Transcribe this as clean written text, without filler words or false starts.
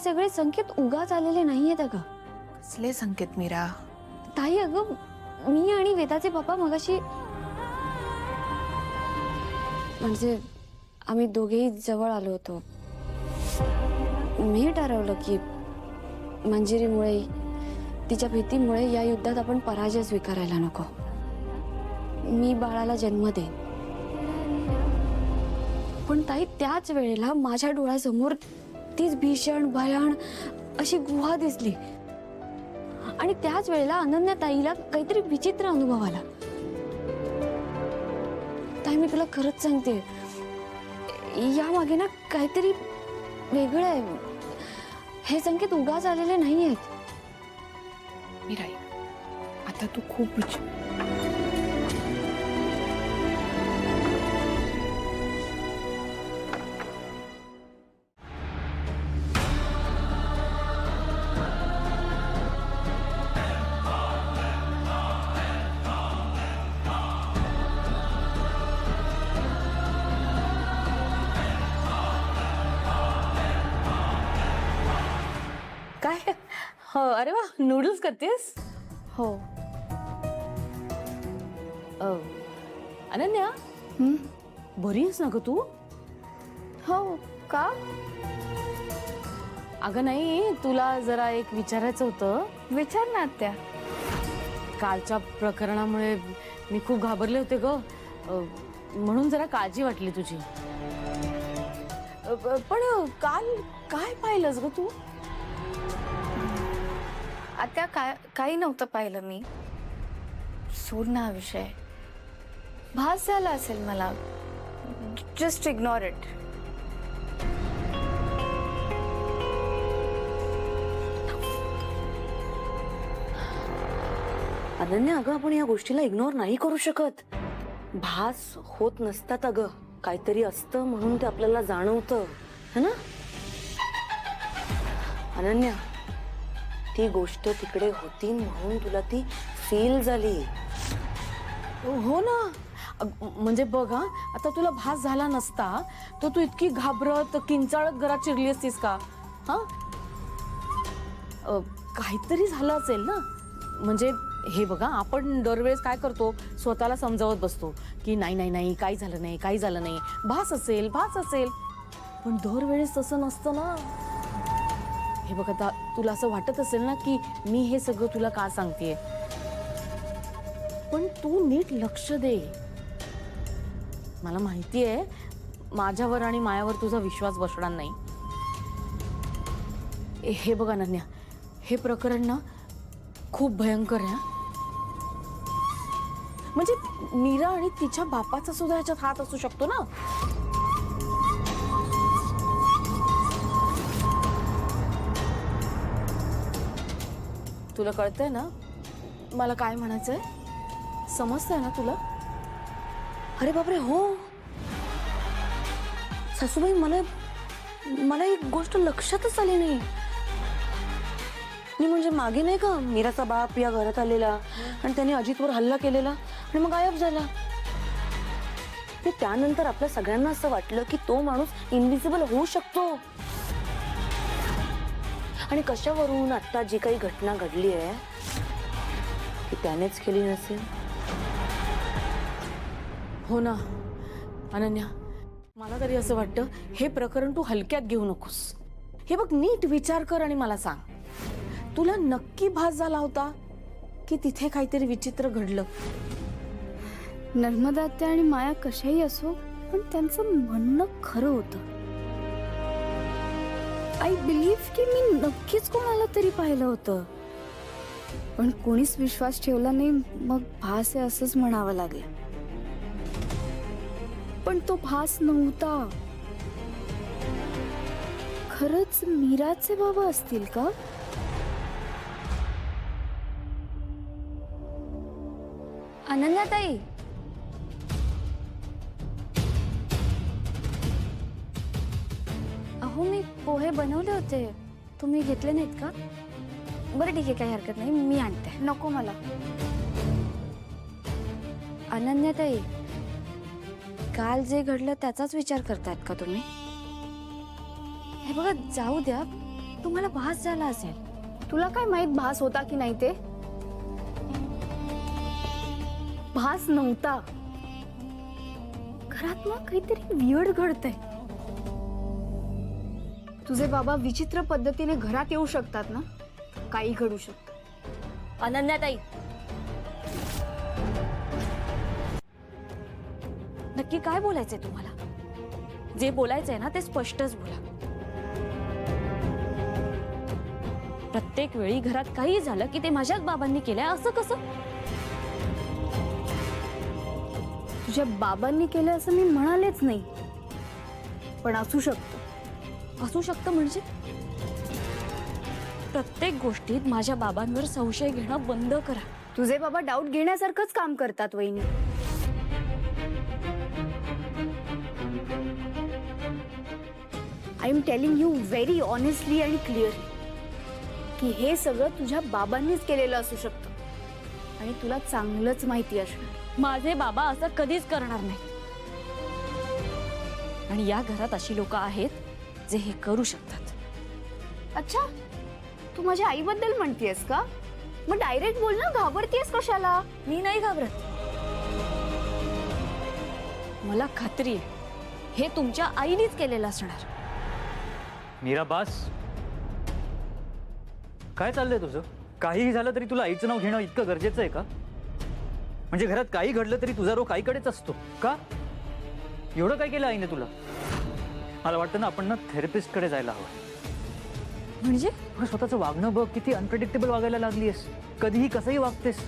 सगळे संकेत उगाच आलेले नाहीयेत अगं. कसले संकेत मीरा? ताई अगं, मी आणि वेदाचे पप्पा मगाशी म्हणजे आम्ही दोघेही जवळ आलो होतो. मी ठरवलं की मंजिरीमुळे, तिच्या भीतीमुळे या युद्धात आपण पराजय स्वीकारायला नको. मी बाळाला जन्म देईन. पण ताई त्याच वेळेला माझ्या डोळ्यासमोर तीच भीषण भयान अशी गुहा दिसली आणि त्याच वेळेला अनन्या ताईला काहीतरी विचित्र अनुभव आला. ताई मी तुला खरंच सांगते, यामागे ना काहीतरी वेगळं आहे. हे संकेत उगाच आलेले नाहीयेत. मीरा, आता तू खूप काय? हो, अरे वा, नूडल्स करतेस? हो. अनन्या, बरी आहेस ना ग तू? हो का? अगं नाही, तुला जरा एक विचारायचं होतं. विचार ना आत्या. कालच्या प्रकरणामुळे मी खूप घाबरले होते ग, म्हणून जरा काळजी वाटली तुझी. पण काल काय पाहिलंस ग तू? आत्या काही नव्हतं पाहिलं मी. सोड ना हा विषय. भास झाला असेल मला. Just ignore it. अनन्या, अगं आपण या गोष्टीला इग्नोर नाही करू शकत. भास होत नसतात अगं, काहीतरी असतं म्हणून ते आपल्याला जाणवतं, है ना? अनन्या, ती गोष्ट तिकडे होती म्हणून तुला ती फील झाली. हो ना, म्हणजे बघ हा, आता तुला भास झाला नसता तर तू इतकी घाबरत किंचाळत घरात चिरली असतीस का? हा, काहीतरी झालं असेल ना. म्हणजे हे बघा, आपण दरवेळेस काय करतो, स्वतःला समजावत बसतो की नाही नाही नाही, काही झालं नाही, काही झालं नाही, भास असेल, भास असेल. पण दरवेळेस तसं नसतं ना. हे बघ, आता तुला असं वाटत असेल ना की मी हे सगळं तुला का सांगतेय, पण तू नीट लक्ष दे. मला माहिती आहे माझ्यावर आणि मायावर तुझा विश्वास बसणार नाही. हे बघ अनन्या, हे प्रकरण ना खूप भयंकर आहे. म्हणजे मीरा आणि तिच्या बापाचा सुद्धा ह्याच्यात हात असू शकतो ना. तुला कळतंय ना मला काय म्हणायचंय? समजतंय ना तुला? अरे बापरे, हो सासूबाई, मला एक गोष्ट लक्षातच आली नाही. मी म्हणजे मागे नाही का मीराचा बाप या घरात आलेला आणि त्याने अजितवर हल्ला केलेला आणि मग गायब झाला. ते त्यानंतर आपल्या सगळ्यांना असं वाटलं की तो माणूस इनविजिबल होऊ शकतो. आणि कशावरून आता जी काही घटना घडली आहे ती त्यानेच केली नसेल. हो ना अनन्या, मला तरी असं वाटतं हे प्रकरण तू हलक्यात घेऊ नकोस. हे बघ, नीट विचार कर आणि मला सांग, तुला नक्की भास झाला होता की तिथे काहीतरी विचित्र घडलं? नर्मदा आत्या आणि माया कशाही असो, पण त्यांचं म्हणणं खरं होतं. आय बिलीव्ह की मी नक्कीच कोणाला तरी पाहिलं होतं, पण कोणीच विश्वास ठेवला नाही. मग भास आहे असंच म्हणावं लागलं. पण तो भास नव्हता. खरंच मीराचे बाबा असतील का? अनन्याताई, अहो मी पोहे बनवले होते, तुम्ही घेतले नाहीत का? बरं ठीक आहे, काही हरकत नाही, मी आणते. नको मला. अनन्याताई, काल जे घडलं त्याचाच विचार करतायत का तुम्ही? हे बघा, जाऊ द्या, तुम्हाला भास झाला असेल. तुला काय माहित भास होता की नाही ते? भास नव्हता. घरात ना काहीतरी वियर्ड घडतंय. तुझे बाबा विचित्र पद्धतीने घरात येऊ शकतात ना, काही घडू शकतं. अनन्याताई, नक्की काय बोलायचंय तुम्हाला? जे बोलायचंय ना ते स्पष्टच बोला. प्रत्येक वेळी घरात काही झालं की ते माझ्याच बाबांनी केलंय असं कसं? तुझ्या बाबांनी केलं असं मी म्हणालेच नाही, पण असू शकतं. असू शकतं म्हणजे? प्रत्येक गोष्टीत माझ्या बाबांवर संशय घेणं बंद करा. तुझे बाबा डाऊट घेण्यासारखंच काम करतात वहिनी. I am telling you very honestly आणि क्लिअरली की हे सगळं तुझ्या बाबांनीच केलेलं असू शकतं आणि तुला चांगलंच माहिती असणार. माझे बाबा असं कधीच करणार नाही. आणि या घरात अशी लोक आहेत जे हे करू शकतात. अच्छा, तू माझ्या आईबद्दल म्हणतेस का? मग डायरेक्ट बोल ना, घाबरतेस कशाला? मी नाही घाबरत. मला खात्री आहे हे तुमच्या आईनेच केलेलं असणार. मीरा बास, काय चाललंय तुझं? काहीही झालं तरी तुला आईचं नाव घेणं इतकं गरजेचं आहे का? म्हणजे घरात काही घडलं तरी तुझा रोग आईकडेच असतो का? एवढं काय केलं आईने तुला? मला वाटतं ना आपण ना थेरपिस्टकडे जायला हवं. म्हणजे स्वतःचं वागणं बघ, किती अनप्रेडिक्टेबल वागायला लागलीयस. कधीही कसंही वागतेस.